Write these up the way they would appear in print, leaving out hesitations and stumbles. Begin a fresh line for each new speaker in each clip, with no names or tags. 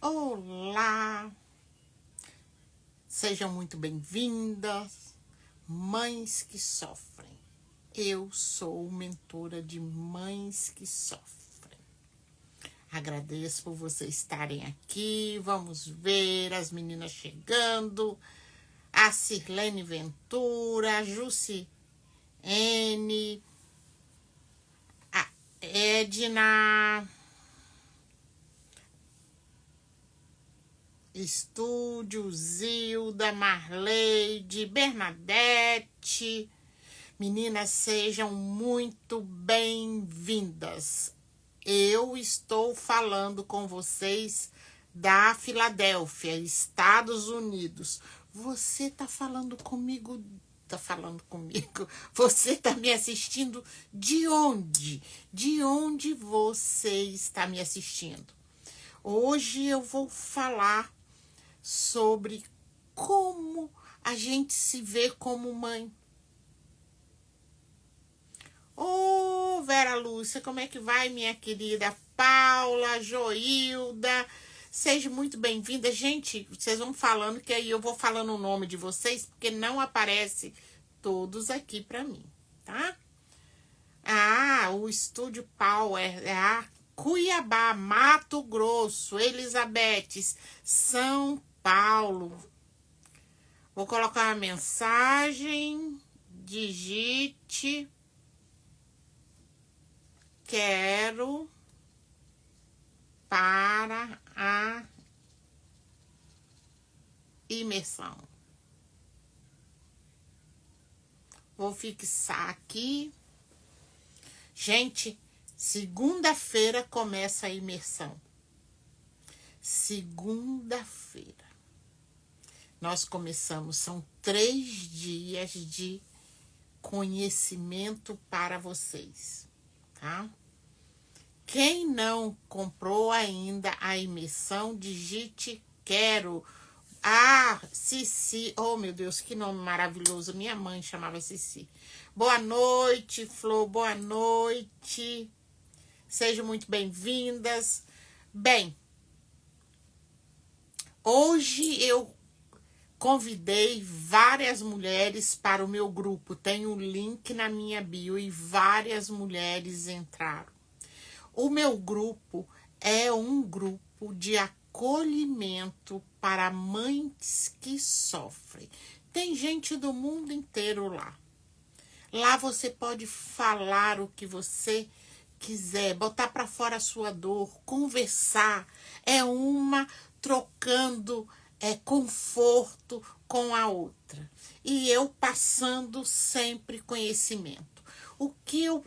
Olá! Sejam muito bem-vindas, mães que sofrem. Eu sou mentora de mães que sofrem. Agradeço por vocês estarem aqui. Vamos ver as meninas chegando. A Sirlene Ventura, a Jussi N, a Edna, Estúdio, Zilda, Marleide, Bernadette. Meninas, sejam muito bem-vindas. Eu estou falando com vocês da Filadélfia, Estados Unidos. Você tá falando comigo? Você tá me assistindo de onde? De onde você está me assistindo? Hoje eu vou falar sobre como a gente se vê como mãe. Ô, Vera Lúcia, como é que vai, minha querida Paula, Joilda? Sejam muito bem-vindas. Gente, vocês vão falando que aí eu vou falando o nome de vocês, porque não aparece todos aqui para mim, tá? Ah, o Estúdio Power, Cuiabá, Mato Grosso, Elizabeth, São Paulo. Vou colocar uma mensagem, digite, quero para a imersão. Vou fixar aqui. Gente, segunda-feira começa a imersão. Segunda-feira. Nós começamos, são 3 dias de conhecimento para vocês, tá? Quem não comprou ainda a imersão, digite quero. Ah, Cici, oh meu Deus, que nome maravilhoso, minha mãe chamava Cici. Boa noite, Flor, boa noite. Sejam muito bem-vindas. Bem, hoje eu convidei várias mulheres para o meu grupo. Tem um link na minha bio e várias mulheres entraram. O meu grupo é um grupo de acolhimento para mães que sofrem. Tem gente do mundo inteiro lá. Lá você pode falar o que você quiser, botar para fora a sua dor, conversar. É uma trocando conforto com a outra. E eu passando sempre conhecimento. O que eu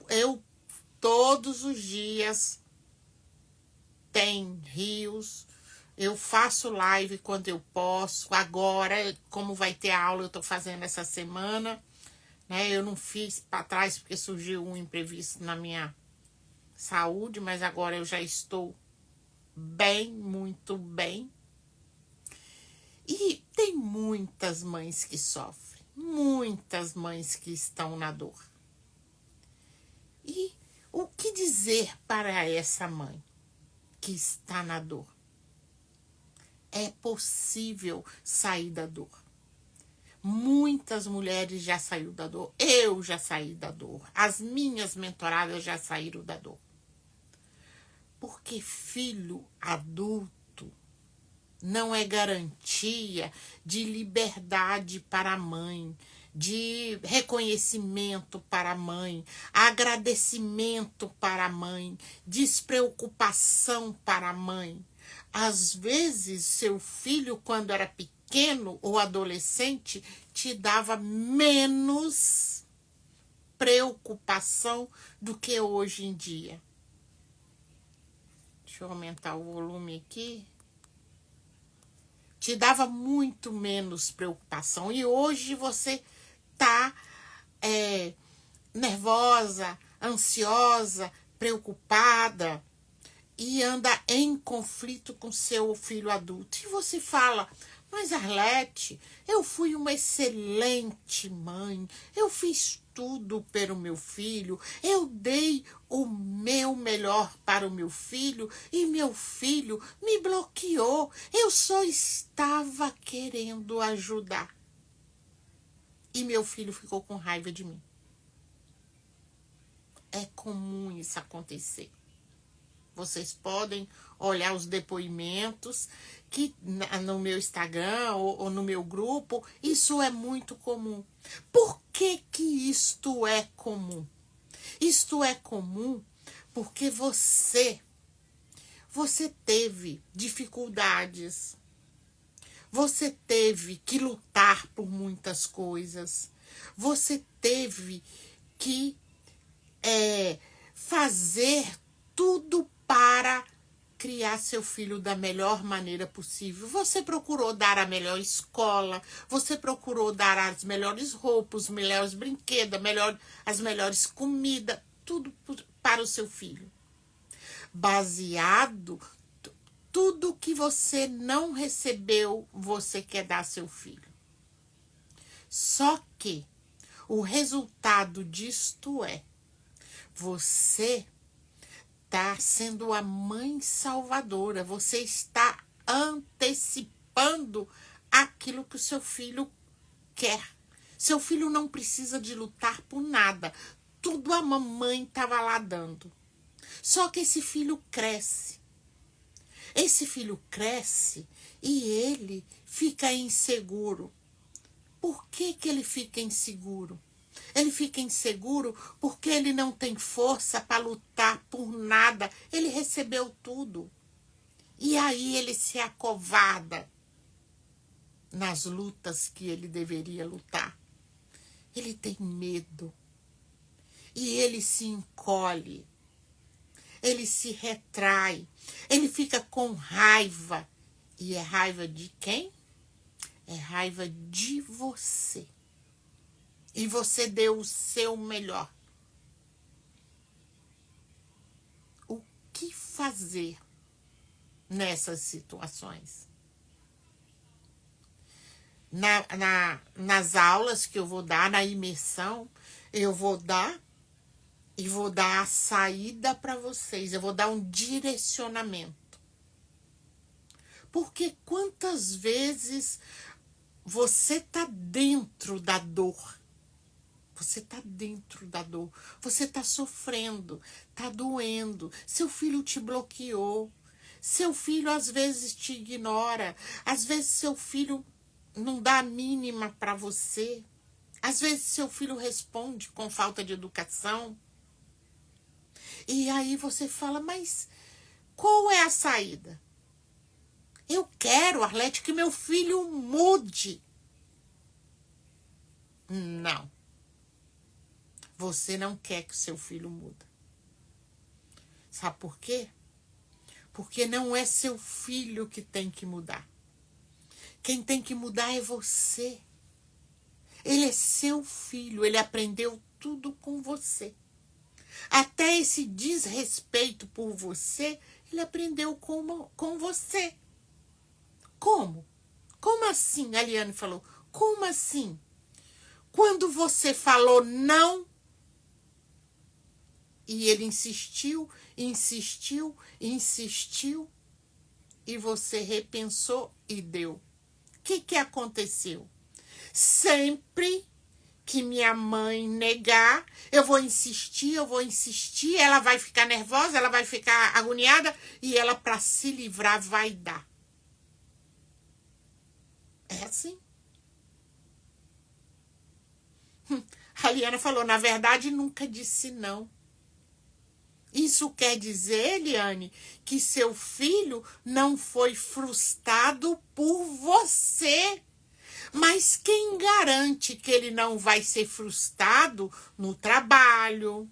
todos os dias tem rios. Eu faço live quando eu posso. Agora, como vai ter aula, eu tô fazendo essa semana. Né? Eu não fiz para trás porque surgiu um imprevisto na minha saúde, mas agora eu já estou bem, muito bem. E tem muitas mães que sofrem, muitas mães que estão na dor. E o que dizer para essa mãe que está na dor? É possível sair da dor. Muitas mulheres já saíram da dor. Eu já saí da dor. As minhas mentoradas já saíram da dor. Porque filho adulto não é garantia de liberdade para a mãe, de reconhecimento para a mãe, agradecimento para a mãe, despreocupação para a mãe. Às vezes, seu filho, quando era pequeno ou adolescente, te dava menos preocupação do que hoje em dia. Deixa eu aumentar o volume aqui. Te dava muito menos preocupação. E hoje você tá nervosa, ansiosa, preocupada e anda em conflito com seu filho adulto. E você fala, mas Arlete, eu fui uma excelente mãe, eu fiz tudo pelo meu filho, eu dei o meu melhor para o meu filho e meu filho me bloqueou. Eu só estava querendo ajudar. E meu filho ficou com raiva de mim. É comum isso acontecer. Vocês podem olhar os depoimentos que no meu Instagram ou no meu grupo, isso é muito comum. Por que que isto é comum? Isto é comum porque você teve dificuldades, você teve que lutar por muitas coisas, você teve que fazer tudo para criar seu filho da melhor maneira possível. Você procurou dar a melhor escola, você procurou dar as melhores roupas, os melhores brinquedos, as melhores comidas, tudo para o seu filho. Baseado, tudo que você não recebeu, você quer dar ao seu filho. Só que o resultado disto é você está sendo a mãe salvadora. Você está antecipando aquilo que o seu filho quer. Seu filho não precisa de lutar por nada. Tudo a mamãe estava lá dando. Só que esse filho cresce. Esse filho cresce e ele fica inseguro. Por que que ele fica inseguro? Ele fica inseguro porque ele não tem força para lutar por nada. Ele recebeu tudo. E aí ele se acovarda nas lutas que ele deveria lutar. Ele tem medo. E ele se encolhe. Ele se retrai. Ele fica com raiva. E é raiva de quem? É raiva de você. E você deu o seu melhor. O que fazer nessas situações? Nas aulas que eu vou dar, na imersão, eu vou dar e vou dar a saída para vocês. Eu vou dar um direcionamento. Porque quantas vezes você está dentro da dor? Você está dentro da dor, você está sofrendo, está doendo, seu filho te bloqueou, seu filho às vezes te ignora, às vezes seu filho não dá a mínima para você, às vezes seu filho responde com falta de educação. E aí você fala, mas qual é a saída? Eu quero, Arlete, que meu filho mude. Não. Você não quer que seu filho mude. Sabe por quê? Porque não é seu filho que tem que mudar. Quem tem que mudar é você. Ele é seu filho, ele aprendeu tudo com você. Até esse desrespeito por você, ele aprendeu com você. Como? Como assim? A Liane falou. Como assim? Quando você falou não, e ele insistiu, insistiu, insistiu, e você repensou e deu. O que aconteceu? Sempre que minha mãe negar, eu vou insistir, ela vai ficar nervosa, ela vai ficar agoniada, e ela, para se livrar, vai dar. É assim. A Liana falou, na verdade, nunca disse não. Isso quer dizer, Eliane, que seu filho não foi frustrado por você. Mas quem garante que ele não vai ser frustrado no trabalho,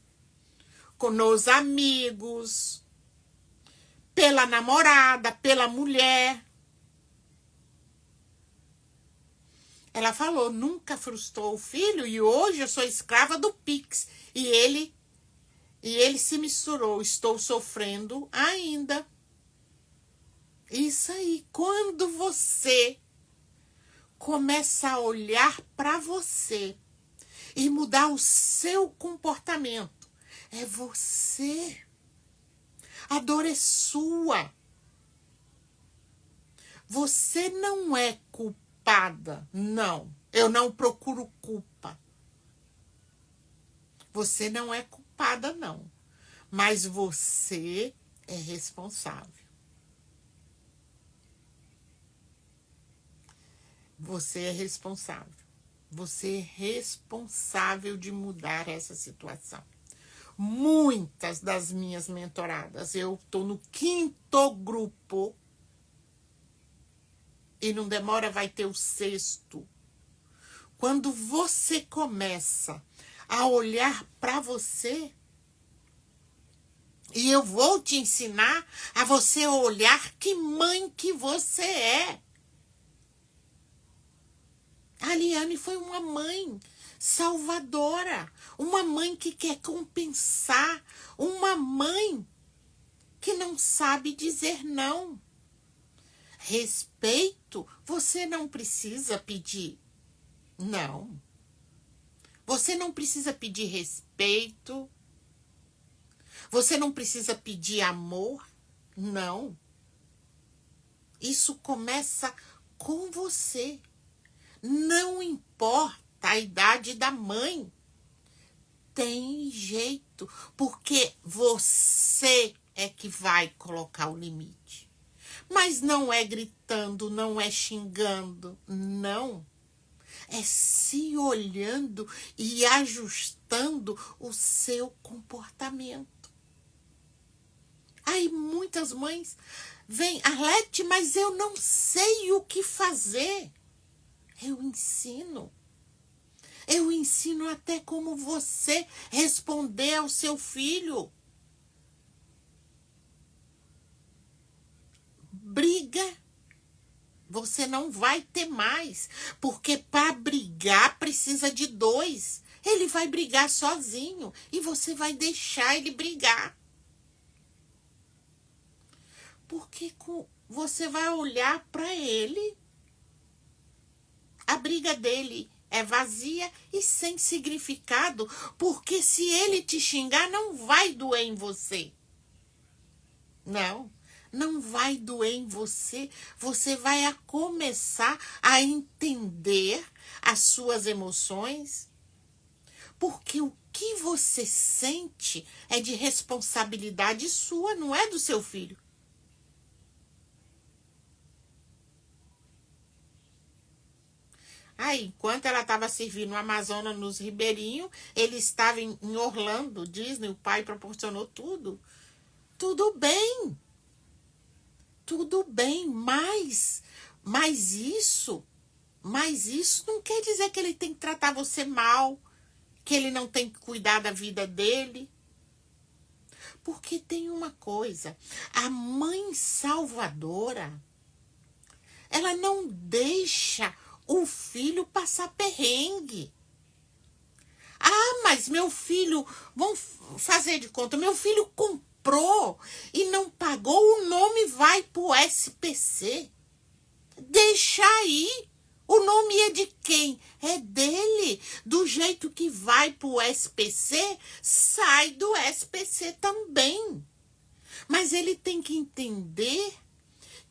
com os amigos, pela namorada, pela mulher? Ela falou, nunca frustrou o filho e hoje eu sou escrava do Pix. E ele se misturou, estou sofrendo ainda. Isso aí, quando você começa a olhar para você e mudar o seu comportamento. É você. A dor é sua. Você não é culpada, não. Eu não procuro culpa. Você não é culpada, não. Mas você é responsável. Você é responsável. Você é responsável de mudar essa situação. Muitas das minhas mentoradas, eu estou no 5º grupo e não demora, vai ter o 6º. Quando você começa a olhar para você, e eu vou te ensinar a você olhar que mãe que você é. A Liane foi uma mãe salvadora, uma mãe que quer compensar, uma mãe que não sabe dizer não. Respeito, você não precisa pedir. Não. Você não precisa pedir respeito. Você não precisa pedir amor. Não. Isso começa com você. Não importa a idade da mãe. Tem jeito, porque você é que vai colocar o limite. Mas não é gritando, não é xingando, não. É se olhando e ajustando o seu comportamento. Aí muitas mães vêm, Arlete, mas eu não sei o que fazer. Eu ensino. Eu ensino até como você responder ao seu filho. Briga. Você não vai ter mais. Porque para brigar precisa de 2. Ele vai brigar sozinho. E você vai deixar ele brigar. Porque você vai olhar para ele. A briga dele é vazia e sem significado, porque se ele te xingar, não vai doer em você. Não, não vai doer em você. Você vai começar a entender as suas emoções, porque o que você sente é de responsabilidade sua, não é do seu filho. Aí, enquanto ela estava servindo o Amazonas nos Ribeirinhos, ele estava em Orlando, Disney, o pai proporcionou tudo. Tudo bem, mas isso não quer dizer que ele tem que tratar você mal, que ele não tem que cuidar da vida dele. Porque tem uma coisa, a mãe salvadora, ela não deixa o filho passar perrengue. Ah, mas meu filho, vamos fazer de conta, meu filho comprou e não pagou, o nome vai pro SPC. Deixa aí. O nome é de quem? É dele. Do jeito que vai pro SPC, sai do SPC também. Mas ele tem que entender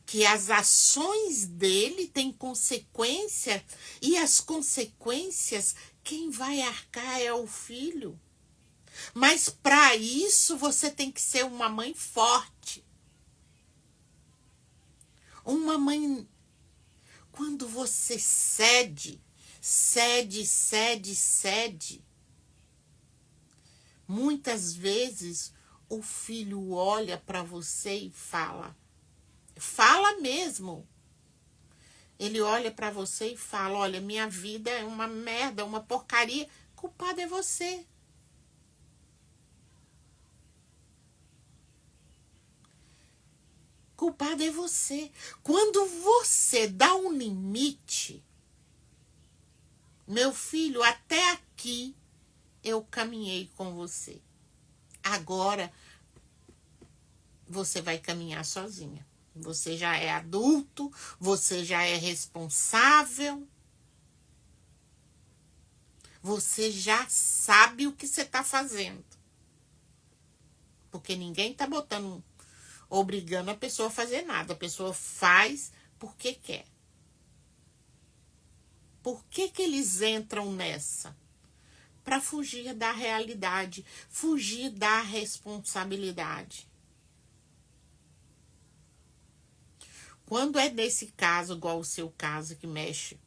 que as ações dele têm consequências e as consequências, quem vai arcar é o filho. Mas para isso você tem que ser uma mãe forte. Uma mãe, quando você cede, muitas vezes o filho olha para você e fala mesmo. Ele olha para você e fala, olha, minha vida é uma merda, uma porcaria. Culpado é você. Culpado é você. Quando você dá um limite, meu filho, até aqui eu caminhei com você. Agora você vai caminhar sozinha. Você já é adulto, você já é responsável. Você já sabe o que você está fazendo. Porque ninguém está botando, obrigando a pessoa a fazer nada. A pessoa faz porque quer. Por que eles entram nessa? Para fugir da realidade, fugir da responsabilidade. Quando é nesse caso, igual o seu caso, que mexe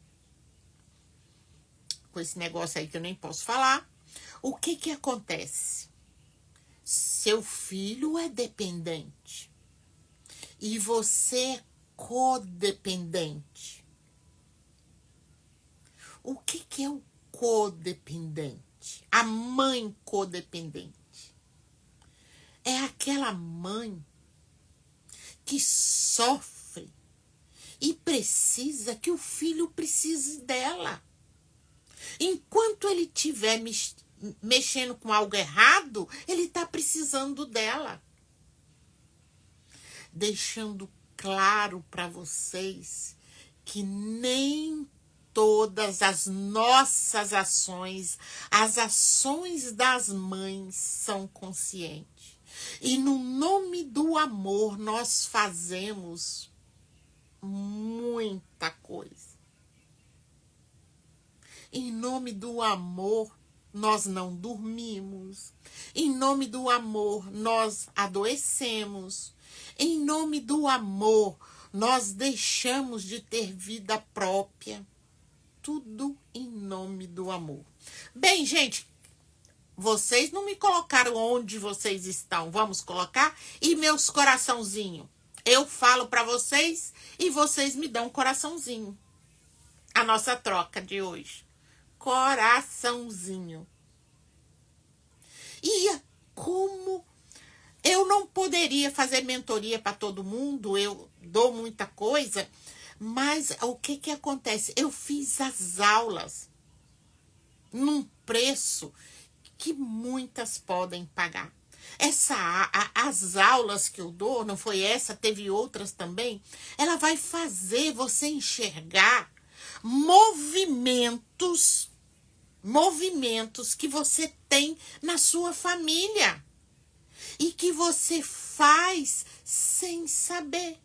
com esse negócio aí que eu nem posso falar, o que acontece? Seu filho é dependente e você é codependente. O que é o codependente? A mãe codependente é aquela mãe que sofre e precisa que o filho precise dela. Enquanto ele estiver mexendo com algo errado, ele está precisando dela. Deixando claro para vocês que nem todas as nossas ações, as ações das mães são conscientes. E no nome do amor nós fazemos muita coisa. Em nome do amor nós não dormimos. Em nome do amor nós adoecemos. Em nome do amor nós deixamos de ter vida própria. Tudo em nome do amor. Bem, gente, vocês não me colocaram onde vocês estão. Vamos colocar? E meus coraçãozinhos. Eu falo para vocês e vocês me dão um coraçãozinho. A nossa troca de hoje. Coraçãozinho. E como eu não poderia fazer mentoria para todo mundo, eu dou muita coisa, mas o que acontece? Eu fiz as aulas num preço que muitas podem pagar. As aulas que eu dou, não foi essa, teve outras também, ela vai fazer você enxergar movimentos que você tem na sua família e que você faz sem saber.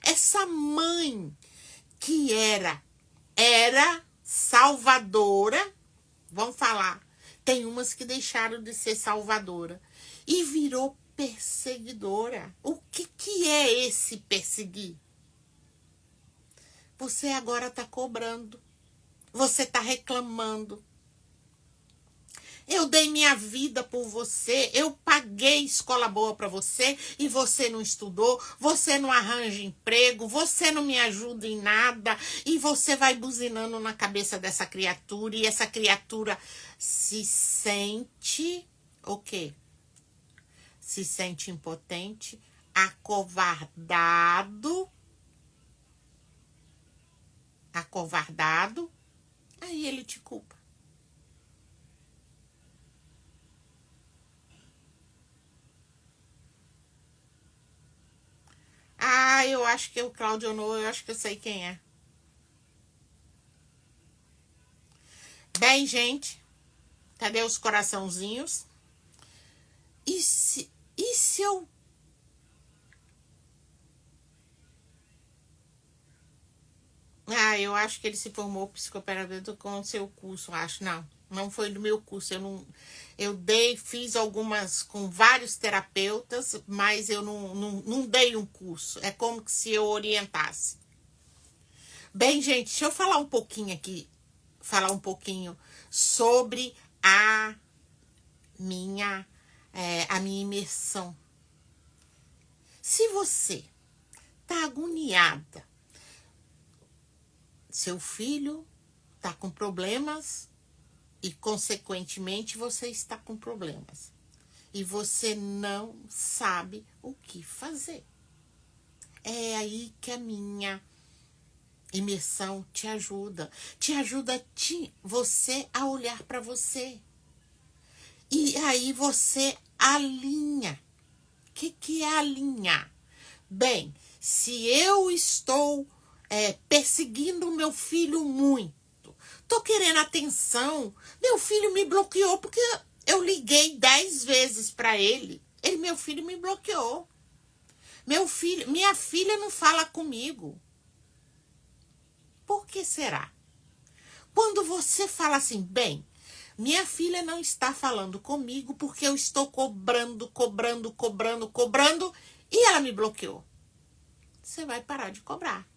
Essa mãe que era salvadora, vamos falar, tem umas que deixaram de ser salvadora e virou perseguidora. O que é esse perseguir? Você agora está cobrando. Você está reclamando. Eu dei minha vida por você, eu paguei escola boa para você e você não estudou, você não arranja emprego, você não me ajuda em nada e você vai buzinando na cabeça dessa criatura e essa criatura se sente o quê? Se sente impotente, acovardado, aí ele te culpa. Ah, eu acho que é o Claudio Honor, eu acho que eu sei quem é. Bem, gente, cadê os coraçãozinhos? E se eu... Ah, eu acho que ele se formou psicoterapeuta com o seu curso, acho. Não foi do meu curso. Fiz algumas com vários terapeutas, mas eu não dei um curso. É como se eu orientasse. Bem, gente, deixa eu falar um pouquinho aqui. Falar um pouquinho sobre a minha imersão. Se você tá agoniada, seu filho tá com problemas e, consequentemente, você está com problemas. E você não sabe o que fazer. É aí que a minha imersão te ajuda. Te ajuda você a olhar para você. E aí você alinha. O que é alinhar? Bem, se eu estou perseguindo o meu filho muito, tô querendo atenção. Meu filho me bloqueou porque eu liguei 10 vezes para ele. Meu filho me bloqueou. Minha filha não fala comigo. Por que será? Quando você fala assim, bem, minha filha não está falando comigo porque eu estou cobrando e ela me bloqueou. Você vai parar de cobrar.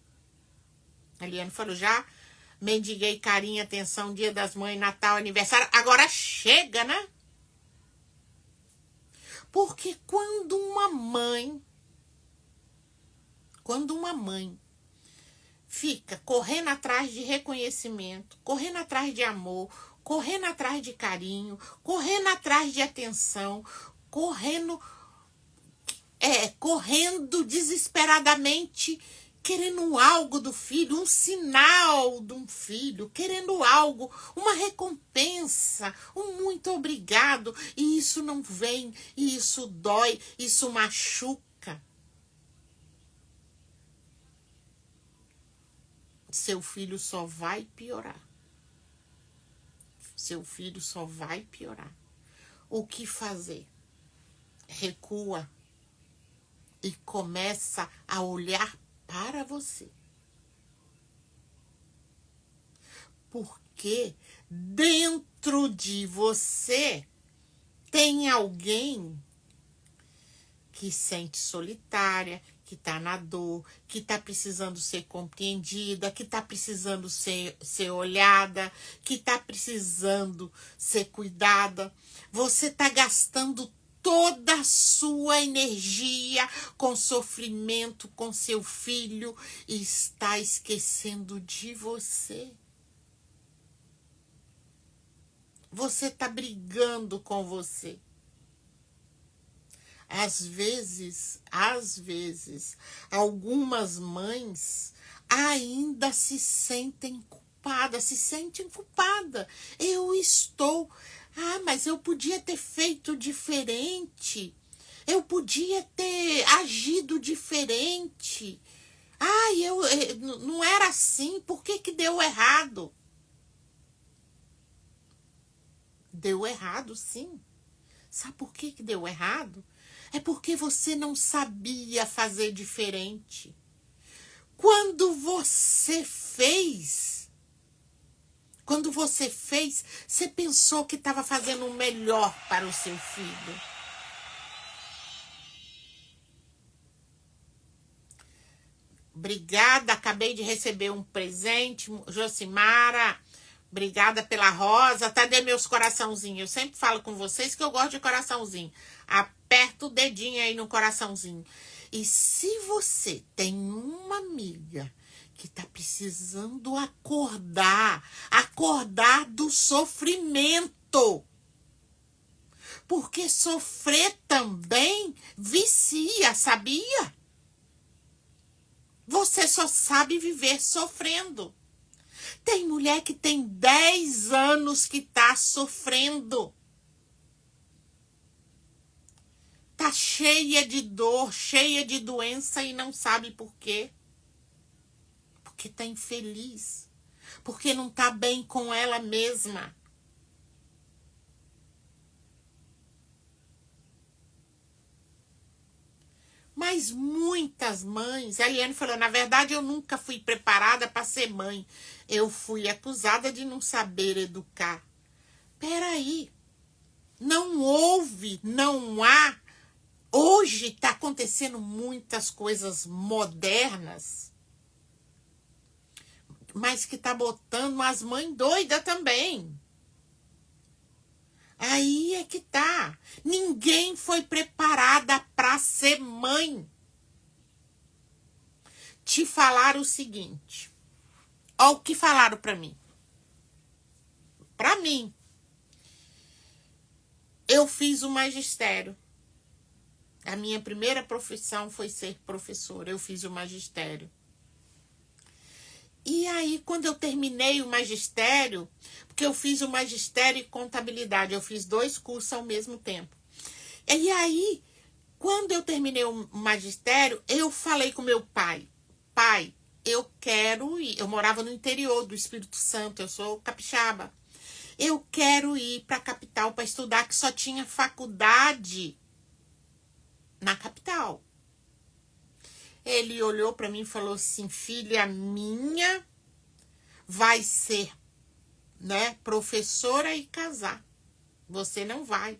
A Liane falou, já mendiguei carinho, atenção, Dia das Mães, Natal, aniversário. Agora chega, né? Porque quando uma mãe fica correndo atrás de reconhecimento, correndo atrás de amor, correndo atrás de carinho, correndo atrás de atenção, correndo desesperadamente, querendo algo do filho, um sinal de um filho, querendo algo, uma recompensa, um muito obrigado, e isso não vem, e isso dói, isso machuca. Seu filho só vai piorar. Seu filho só vai piorar. O que fazer? Recua e começa a olhar para você. Porque dentro de você tem alguém que sente solitária, que está na dor, que está precisando ser compreendida, que está precisando ser olhada, que está precisando ser cuidada. Você está gastando toda a sua energia com sofrimento com seu filho e está esquecendo de você. Você está brigando com você. Às vezes, algumas mães ainda se sentem culpadas. Mas eu podia ter feito diferente. Eu podia ter agido diferente. Não era assim. Por que deu errado? Deu errado, sim. Sabe por que deu errado? É porque você não sabia fazer diferente. Quando você fez, você pensou que estava fazendo o melhor para o seu filho. Obrigada, acabei de receber um presente, Josimara. Obrigada pela rosa. Cadê meus coraçãozinhos? Eu sempre falo com vocês que eu gosto de coraçãozinho. Aperta o dedinho aí no coraçãozinho. E se você tem uma amiga que está precisando acordar do sofrimento. Porque sofrer também vicia, sabia? Você só sabe viver sofrendo. Tem mulher que tem 10 anos que tá sofrendo. Tá cheia de dor, cheia de doença e não sabe por quê. Porque tá infeliz. Porque não tá bem com ela mesma. Mas muitas mães, a Eliane falou, na verdade eu nunca fui preparada para ser mãe. Eu fui acusada de não saber educar. Peraí, não houve, não há. Hoje está acontecendo muitas coisas modernas, mas que tá botando as mães doidas também. Aí é que tá. Ninguém foi preparada para ser mãe. Te falaram o seguinte. Olha o que falaram para mim. Para mim. Eu fiz o magistério. A minha primeira profissão foi ser professora. Eu fiz o magistério. E aí, quando eu terminei o magistério, porque eu fiz o magistério e contabilidade, eu fiz 2 cursos ao mesmo tempo. E aí, quando eu terminei o magistério, eu falei com meu pai, pai, eu quero ir. Eu morava no interior do Espírito Santo, eu sou capixaba. Eu quero ir para a capital para estudar, que só tinha faculdade na capital. Ele olhou para mim e falou assim: filha minha, vai ser, né, professora e casar. Você não vai.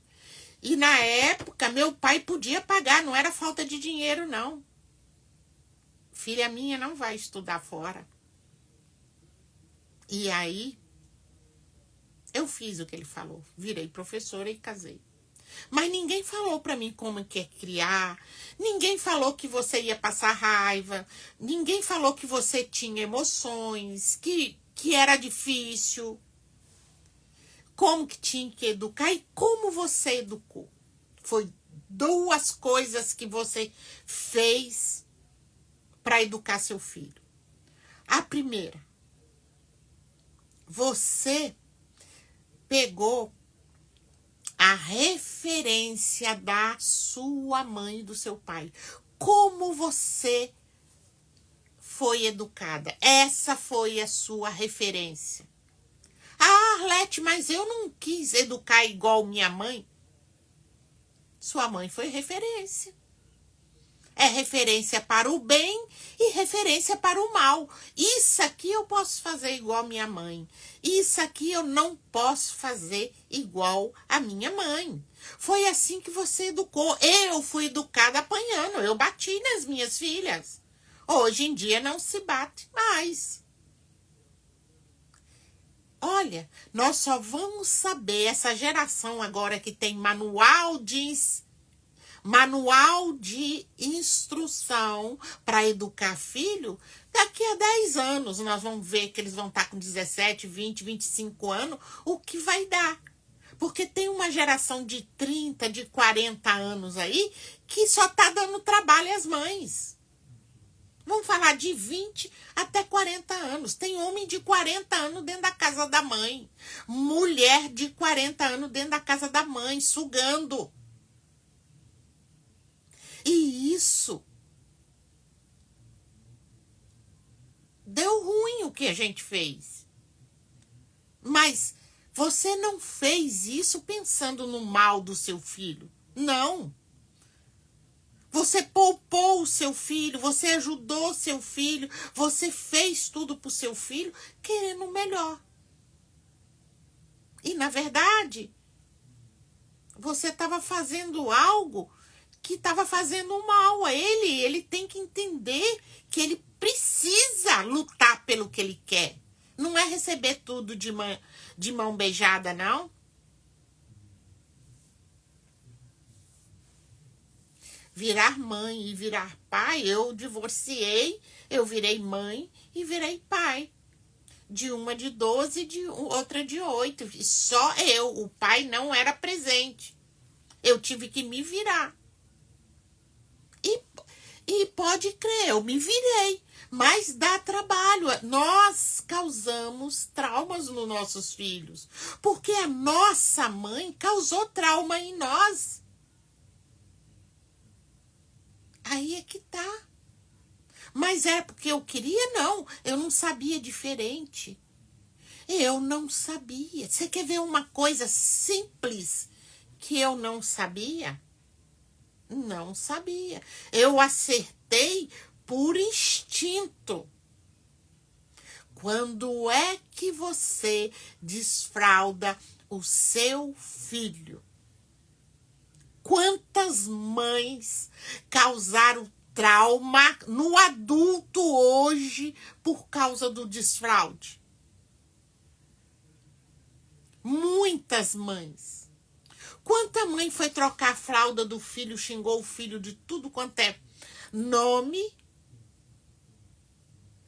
E na época, meu pai podia pagar, não era falta de dinheiro, não. Filha minha não vai estudar fora. E aí, eu fiz o que ele falou. Virei professora e casei. Mas ninguém falou para mim como que é criar. Ninguém falou que você ia passar raiva. Ninguém falou que você tinha emoções, que era difícil. Como que tinha que educar e como você educou. Foi duas coisas que você fez para educar seu filho. A primeira, você pegou a referência da sua mãe e do seu pai. Como você foi educada. Essa foi a sua referência. Ah, Arlete, mas eu não quis educar igual minha mãe. Sua mãe foi referência. É referência para o bem e referência para o mal. Isso aqui eu posso fazer igual a minha mãe. Isso aqui eu não posso fazer igual a minha mãe. Foi assim que você educou. Eu fui educada apanhando. Eu bati nas minhas filhas. Hoje em dia não se bate mais. Olha, nós só vamos saber, essa geração agora que tem manual de instrução para educar filho, daqui a 10 anos nós vamos ver que eles vão estar com 17, 20, 25 anos, o que vai dar. Porque tem uma geração de 30, de 40 anos aí que só está dando trabalho às mães. Vamos falar de 20 até 40 anos. Tem homem de 40 anos dentro da casa da mãe. Mulher de 40 anos dentro da casa da mãe, sugando. E isso deu ruim o que a gente fez. Mas você não fez isso pensando no mal do seu filho. Não. Você poupou o seu filho, você ajudou o seu filho, você fez tudo para o seu filho querendo o melhor. E, na verdade, você estava fazendo algo que estava fazendo mal a ele. Ele tem que entender que ele precisa lutar pelo que ele quer. Não é receber tudo de mão beijada, não. Virar mãe e virar pai, eu divorciei, eu virei mãe e virei pai. De uma de 12 e de outra de 8. E só eu, o pai não era presente. Eu tive que me virar. E pode crer, eu me virei. Mas dá trabalho. Nós causamos traumas nos nossos filhos. Porque a nossa mãe causou trauma em nós. Aí é que tá. Mas é porque eu queria, não. Eu não sabia diferente. Eu não sabia. Você quer ver uma coisa simples que eu não sabia? Não sabia. Eu acertei por instinto. Quando é que você desfralda o seu filho? Quantas mães causaram trauma no adulto hoje por causa do desfraude? Muitas mães. Quanta mãe foi trocar a fralda do filho, xingou o filho de tudo quanto é nome?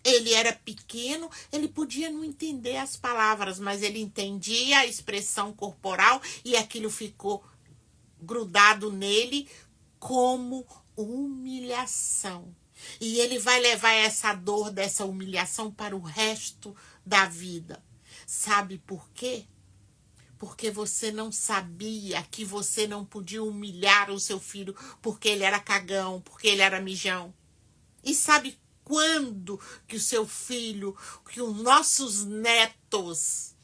Ele era pequeno, ele podia não entender as palavras, mas ele entendia a expressão corporal e aquilo ficou grudado nele como humilhação. E ele vai levar essa dor dessa humilhação para o resto da vida. Sabe por quê? Porque você não sabia que você não podia humilhar o seu filho porque ele era cagão, porque ele era mijão. E sabe quando que o seu filho, que os nossos netos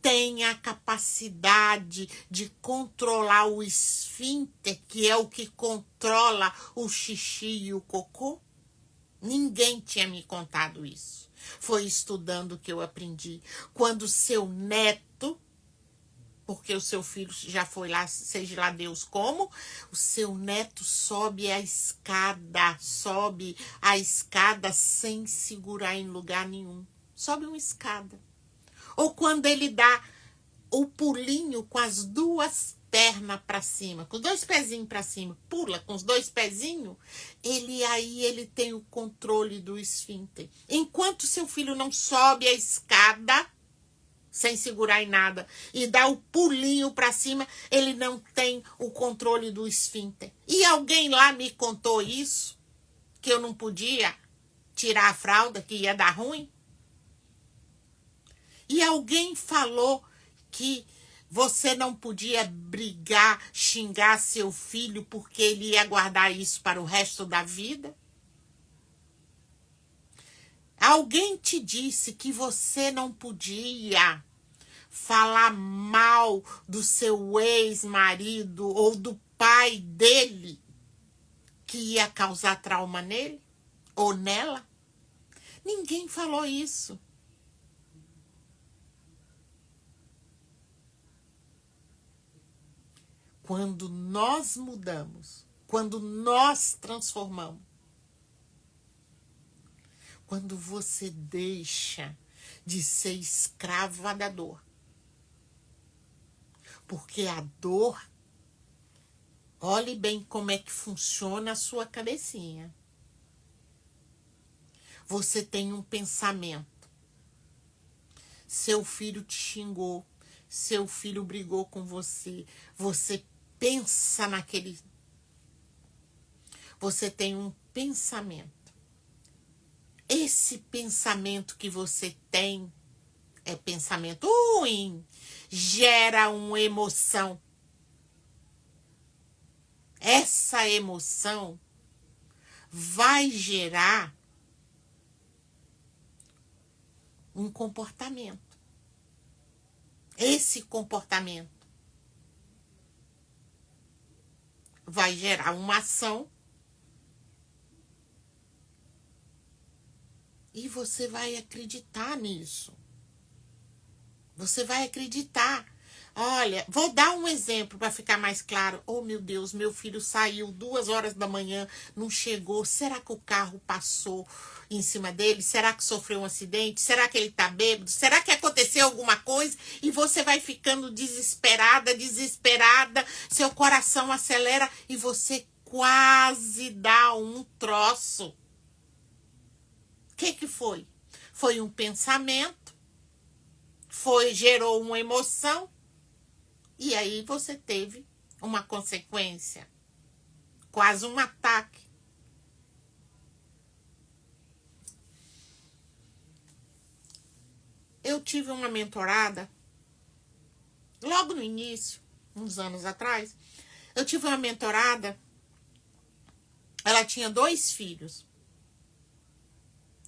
têm a capacidade de controlar o esfíncter, que é o que controla o xixi e o cocô? Ninguém tinha me contado isso. Foi estudando que eu aprendi. Quando o seu neto, porque o seu filho já foi lá, seja lá Deus como, o seu neto sobe a escada sem segurar em lugar nenhum. Sobe uma escada. Ou quando ele dá o pulinho com as duas pernas para cima, com os dois pezinhos para cima, pula com os dois pezinhos, ele tem o controle do esfíncter. Enquanto seu filho não sobe a escada sem segurar em nada e dá o pulinho para cima, ele não tem o controle do esfíncter. E alguém lá me contou isso, que eu não podia tirar a fralda, que ia dar ruim. E alguém falou que você não podia brigar, xingar seu filho porque ele ia guardar isso para o resto da vida? Alguém te disse que você não podia falar mal do seu ex-marido ou do pai dele, que ia causar trauma nele ou nela? Ninguém falou isso. Quando nós mudamos, quando nós transformamos, quando você deixa de ser escrava da dor, porque a dor, olhe bem como é que funciona a sua cabecinha. Você tem um pensamento. Seu filho te xingou, seu filho brigou com você, você pensa naquele... Você tem um pensamento. Esse pensamento que você tem é pensamento ruim, gera uma emoção. Essa emoção vai gerar um comportamento. Esse comportamento vai gerar uma ação e você vai acreditar nisso. Você vai acreditar. Olha, vou dar um exemplo para ficar mais claro. Oh, meu Deus, meu filho saiu 2 horas da manhã, não chegou. Será que o carro passou em cima dele? Será que sofreu um acidente? Será que ele tá bêbado? Será que aconteceu alguma coisa? E você vai ficando desesperada, seu coração acelera e você quase dá um troço. O que foi? Foi um pensamento, gerou uma emoção, e aí você teve uma consequência, quase um ataque. Eu tive uma mentorada, logo no início, uns anos atrás, eu tive uma mentorada, ela tinha 2 filhos.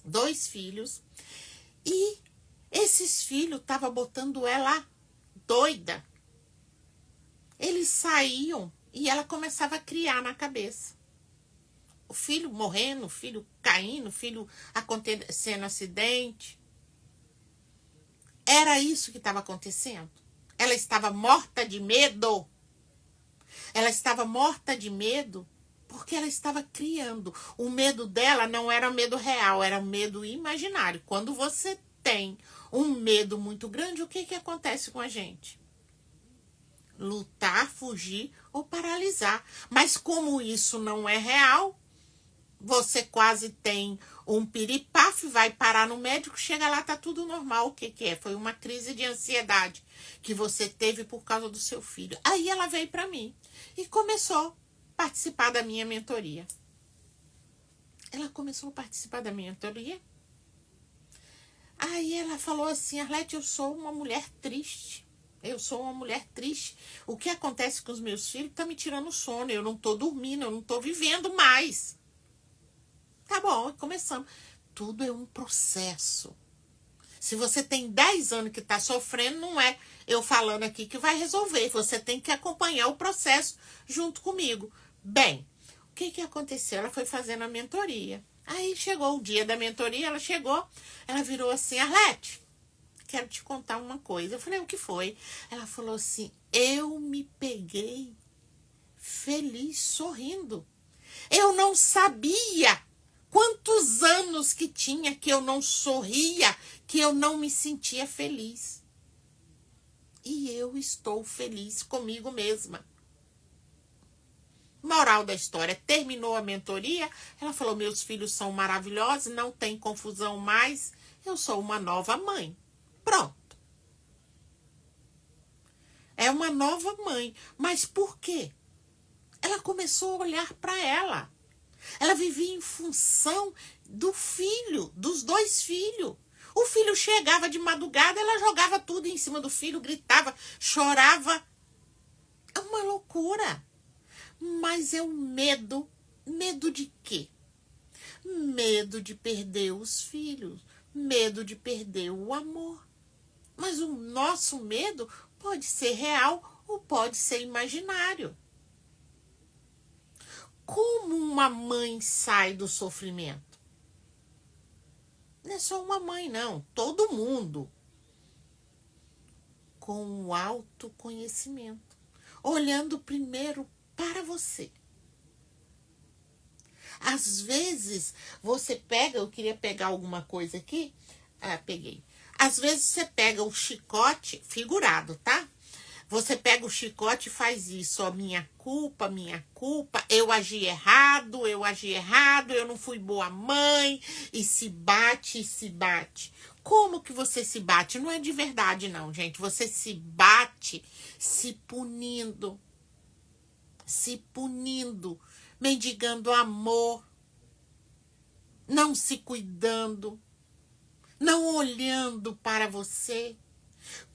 2 filhos, e esses filhos estavam botando ela doida. Eles saíam e ela começava a criar na cabeça. O filho morrendo, o filho caindo, o filho acontecendo acidente. Era isso que estava acontecendo. Ela estava morta de medo. Ela estava morta de medo porque ela estava criando. O medo dela não era medo real, era medo imaginário. Quando você tem um medo muito grande, o que acontece com a gente? Lutar, fugir ou paralisar. Mas como isso não é real, você quase tem um piripafe, vai parar no médico, chega lá, tá tudo normal. O que é? Foi uma crise de ansiedade que você teve por causa do seu filho. Aí ela veio para mim e começou a participar da minha mentoria. Ela começou a participar da minha mentoria. Aí ela falou assim: Arlete, eu sou uma mulher triste. Eu sou uma mulher triste. O que acontece com os meus filhos tá me tirando sono. Eu não tô dormindo, eu não tô vivendo mais. Tá bom, começamos. Tudo é um processo. Se você tem 10 anos que está sofrendo, não é eu falando aqui que vai resolver. Você tem que acompanhar o processo junto comigo. Bem, o que aconteceu? Ela foi fazendo a mentoria. Aí chegou o dia da mentoria, ela chegou, ela virou assim, Arlete, quero te contar uma coisa. Eu falei, o que foi? Ela falou assim, eu me peguei feliz, sorrindo. Eu não sabia quantos anos que tinha que eu não sorria, que eu não me sentia feliz. E eu estou feliz comigo mesma. Moral da história, terminou a mentoria, ela falou, meus filhos são maravilhosos, não tem confusão mais, eu sou uma nova mãe. Pronto. É uma nova mãe. Mas por quê? Ela começou a olhar para ela. Ela vivia em função do filho, dos 2 filhos. O filho chegava de madrugada, ela jogava tudo em cima do filho, gritava, chorava. É uma loucura. Mas é o medo. Medo de quê? Medo de perder os filhos. Medo de perder o amor. Mas o nosso medo pode ser real ou pode ser imaginário. Como uma mãe sai do sofrimento? Não é só uma mãe, não. Todo mundo. Com o autoconhecimento. Olhando primeiro para você. Às vezes, você pega... Eu queria pegar alguma coisa aqui. Ah, peguei. Às vezes, você pega o chicote figurado, tá? Você pega o chicote e faz isso, ó, minha culpa, eu agi errado, eu não fui boa mãe, e se bate, Como que você se bate? Não é de verdade não, gente, você se bate se punindo, mendigando amor, não se cuidando, não olhando para você.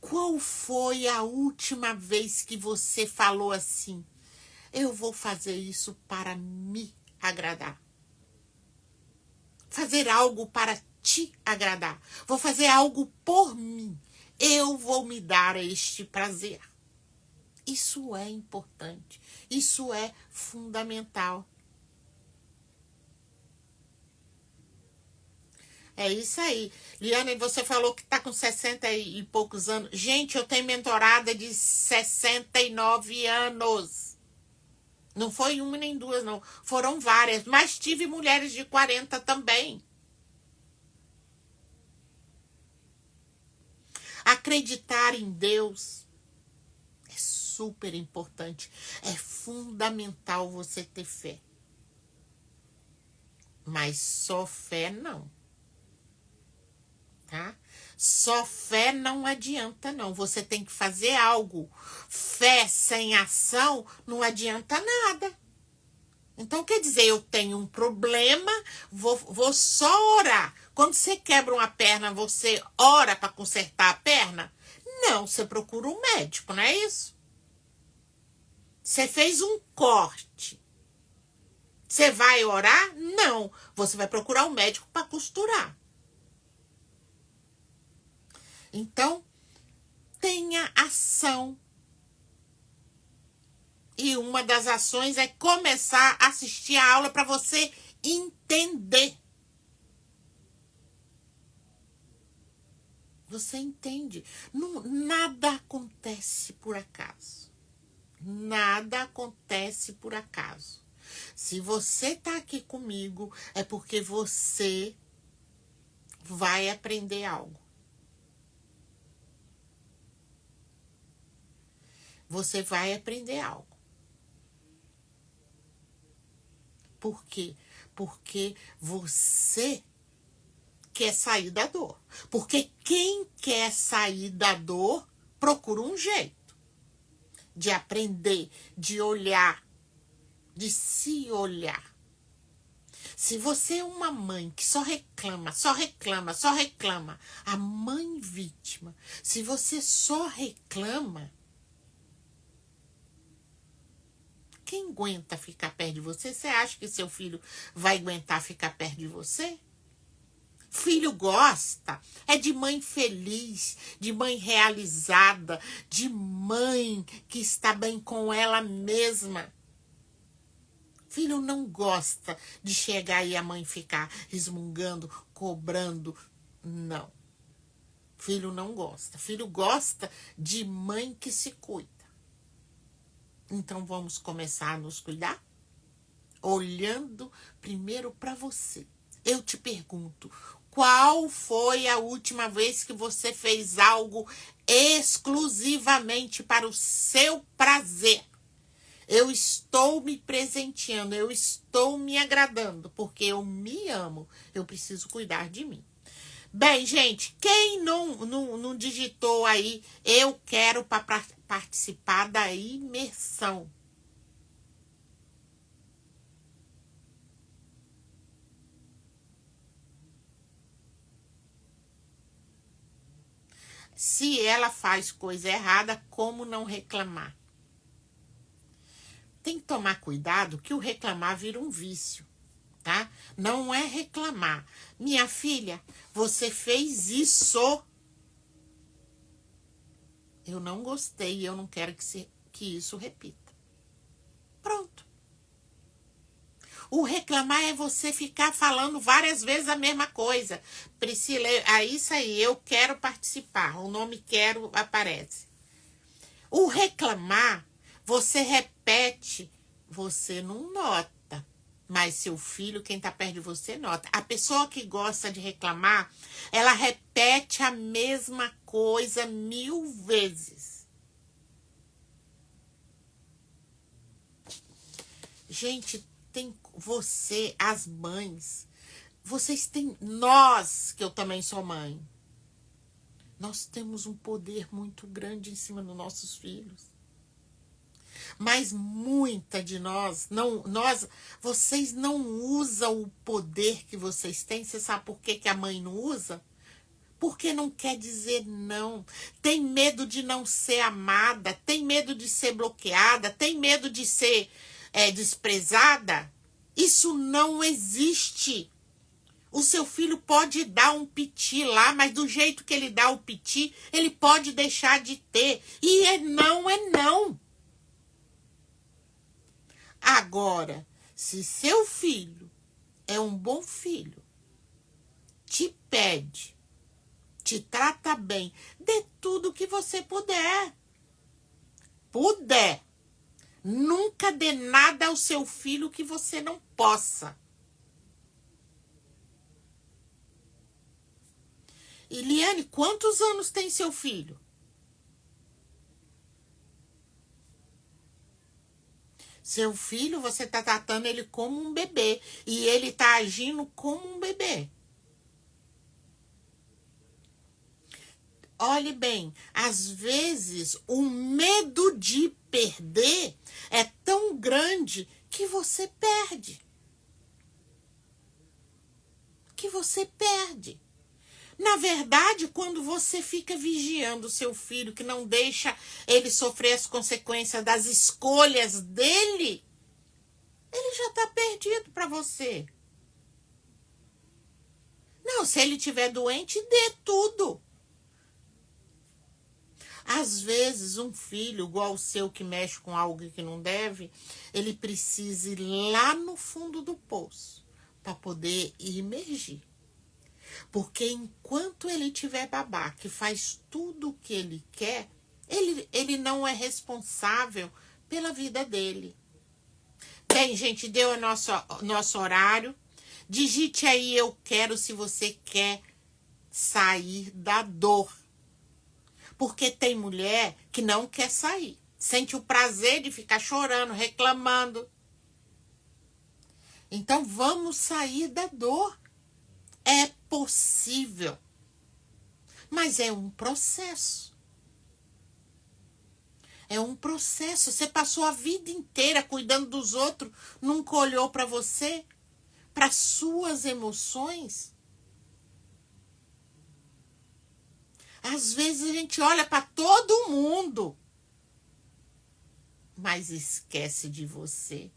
Qual foi a última vez que você falou assim? Eu vou fazer isso para me agradar. Fazer algo para te agradar. Vou fazer algo por mim. Eu vou me dar este prazer. Isso é importante. Isso é fundamental. É isso aí. Liana, você falou que tá com 60 e poucos anos. Gente, eu tenho mentorada de 69 anos. Não foi uma nem duas, não. Foram várias. Mas tive mulheres de 40 também. Acreditar em Deus é super importante. É fundamental você ter fé. Mas só fé não. Tá? Só fé não adianta, não. Você tem que fazer algo. Fé sem ação não adianta nada. Então, quer dizer, eu tenho um problema, vou só orar. Quando você quebra uma perna, você ora para consertar a perna? Não, você procura um médico, não é isso? Você fez um corte. Você vai orar? Não. Você vai procurar um médico para costurar. Então, tenha ação. E uma das ações é começar a assistir a aula para você entender. Você entende? Não, nada acontece por acaso. Nada acontece por acaso. Se você está aqui comigo, é porque você vai aprender algo. Você vai aprender algo. Por quê? Porque você quer sair da dor. Porque quem quer sair da dor procura um jeito de aprender, de olhar, de se olhar. Se você é uma mãe que só reclama, a mãe vítima, se você só reclama, Quem aguenta ficar perto de você? Você acha que seu filho vai aguentar ficar perto de você? Filho gosta é de mãe feliz, de mãe realizada, de mãe que está bem com ela mesma. Filho não gosta de chegar e a mãe ficar resmungando, cobrando. Não. Filho não gosta. Filho gosta de mãe que se cuida. Então vamos começar a nos cuidar? Olhando primeiro para você. Eu te pergunto, qual foi a última vez que você fez algo exclusivamente para o seu prazer? Eu estou me presenteando, eu estou me agradando, porque eu me amo, eu preciso cuidar de mim. Bem, gente, quem não digitou aí, eu quero para participar da imersão. Se ela faz coisa errada, como não reclamar? Tem que tomar cuidado que o reclamar vira um vício, tá? Não é reclamar. Minha filha, você fez isso. Eu não gostei e eu não quero que isso repita. Pronto. O reclamar é você ficar falando várias vezes a mesma coisa. Priscila, é isso aí, eu quero participar. O nome quero aparece. O reclamar, você repete, você não nota. Mas seu filho, quem está perto de você, nota. A pessoa que gosta de reclamar, ela repete a mesma coisa 1000 vezes. Gente, tem você, as mães, vocês têm, nós, que eu também sou mãe, nós temos um poder muito grande em cima dos nossos filhos. Mas muita de vocês não usam o poder que vocês têm. Você sabe por que a mãe não usa? Porque não quer dizer não. Tem medo de não ser amada, tem medo de ser bloqueada, tem medo de ser desprezada. Isso não existe. O seu filho pode dar um piti lá, mas do jeito que ele dá o piti, ele pode deixar de ter. E é não, é não. Agora, se seu filho é um bom filho, te pede, te trata bem, dê tudo que você puder. Puder. Nunca dê nada ao seu filho que você não possa. Eliane, quantos anos tem seu filho? Seu filho, você está tratando ele como um bebê. E ele está agindo como um bebê. Olhe bem, às vezes o medo de perder é tão grande que você perde. Na verdade, quando você fica vigiando o seu filho, que não deixa ele sofrer as consequências das escolhas dele, ele já está perdido para você. Não, se ele estiver doente, dê tudo. Às vezes, um filho igual o seu que mexe com algo que não deve, ele precisa ir lá no fundo do poço para poder emergir. Porque enquanto ele tiver babá que faz tudo o que ele quer, ele não é responsável pela vida dele. Bem, gente, deu o nosso horário. Digite aí eu quero se você quer sair da dor. Porque tem mulher que não quer sair. Sente o prazer de ficar chorando, reclamando. Então vamos sair da dor. É possível. Mas é um processo. É um processo. Você passou a vida inteira cuidando dos outros, nunca olhou para você, para suas emoções. Às vezes a gente olha para todo mundo, mas esquece de você.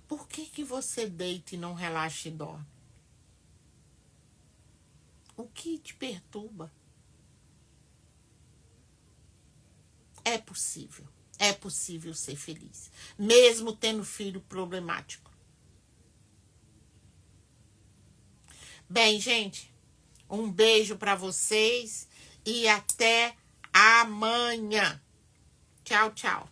Por que você deita e não relaxa e dorme? O que te perturba? É possível ser feliz, mesmo tendo filho problemático. Bem, gente, um beijo para vocês e até amanhã. Tchau, tchau.